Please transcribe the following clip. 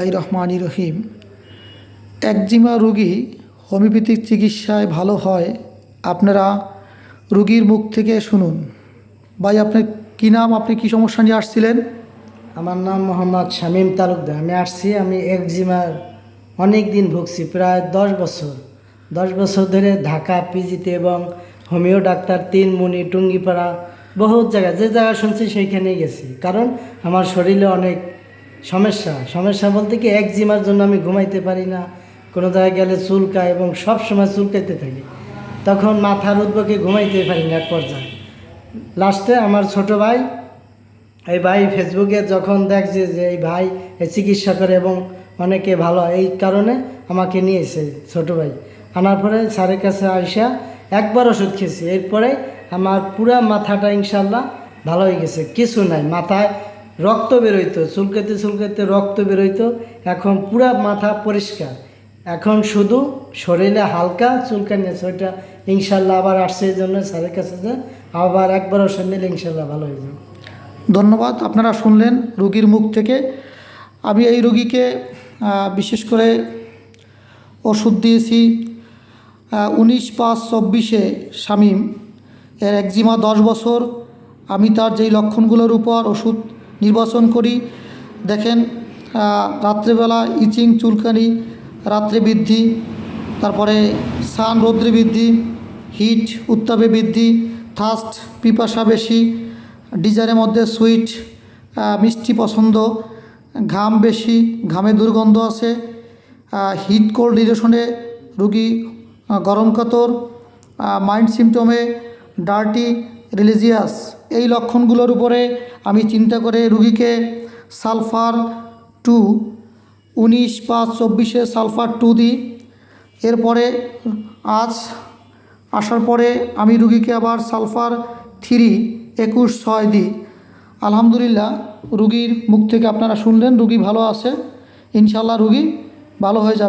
রহমানির রহিম। একজিমা রোগী হোমিওপ্যাথিক চিকিৎসায় ভালো হয়, আপনারা রোগীর মুখ থেকে শুনুন। ভাই, আপনার কী নাম? আপনি কী সমস্যা নিয়ে আসছিলেন? আমার নাম মোহাম্মদ শামীম তালুকদার। আমি একজিমার অনেক দিন ভুগছি, প্রায় 10 বছর ধরে ঢাকা পিজিতে এবং হোমিও ডাক্তার তিনমুনি টুঙ্গিপাড়া বহুত জায়গায় যে জায়গা শুনছি সেইখানেই গেছি। কারণ আমার শরীরে অনেক সমস্যা বলতে কি, একজিমার জন্য আমি ঘুমাইতে পারি না, কোনো জায়গায় গেলে চুলকায় এবং সব সময় চুলকাইতে থাকি। তখন মাথার উদ্ভকে ঘুমাইতে পারি না। এক পর্যায়ে লাস্টে আমার ছোট ভাই, এই ভাই ফেসবুকে যখন দেখছে যে এই ভাই এই চিকিৎসা করে এবং অনেকে ভালো, এই কারণে আমাকে নিয়েছে ছোট ভাই। আনার পরে স্যারের কাছে আইসা একবার ওষুধ খেয়েছি, এরপরে আমার পুরা মাথাটা ইনশাল্লাহ ভালো হয়ে গেছে। কিছু নাই, মাথায় রক্ত বেরোইতো, চুলকাইতে রক্ত বেরোইতো, এখন পুরা মাথা পরিষ্কার। এখন শুধু শরীরে হালকা চুলকানিয়েছে, ওইটা ইনশাল্লাহ আবার আসছে। এই জন্য স্যারের কাছে যে আবার একবার ওষুধ নিলে ইনশাল্লাহ ভালো হয়ে যাবে। ধন্যবাদ। আপনারা শুনলেন রোগীর মুখ থেকে। আমি এই রোগীকে বিশেষ করে ওষুধ দিয়েছি 19/5/24 শামীম। এর একজিমা 10 বছর। আমি তার যেই লক্ষণগুলোর উপর ওষুধ নির্বাচন করি, দেখেন, রাত্রেবেলা ইচিং চুলকানি রাত্রে বৃদ্ধি, তারপরে সান রৌদ্রে বৃদ্ধি, হিট উত্তাপে বৃদ্ধি, থার্স্ট পিপাসা বেশি, ডিজারের মধ্যে সুইট মিষ্টি পছন্দ, ঘাম বেশি, ঘামে দুর্গন্ধ আছে, হিট কোল্ড রিলেশনে রুগী গরম কাতর, মাইন্ড সিমটমে ডার্টি রিলিজিয়াস। এই লক্ষণগুলোর উপরে আমি চিন্তা করে রুগীকে সালফার 2 19/5/24 সালফার 2 দিই। এরপরে আজ আসার পরে আমি রুগীকে আবার সালফার 3 21/6 দিই। আলহামদুলিল্লাহ, রুগীর মুখ থেকে আপনারা শুনলেন রুগী ভালো আছে। ইনশাল্লাহ রুগী ভালো হয়ে যাবে।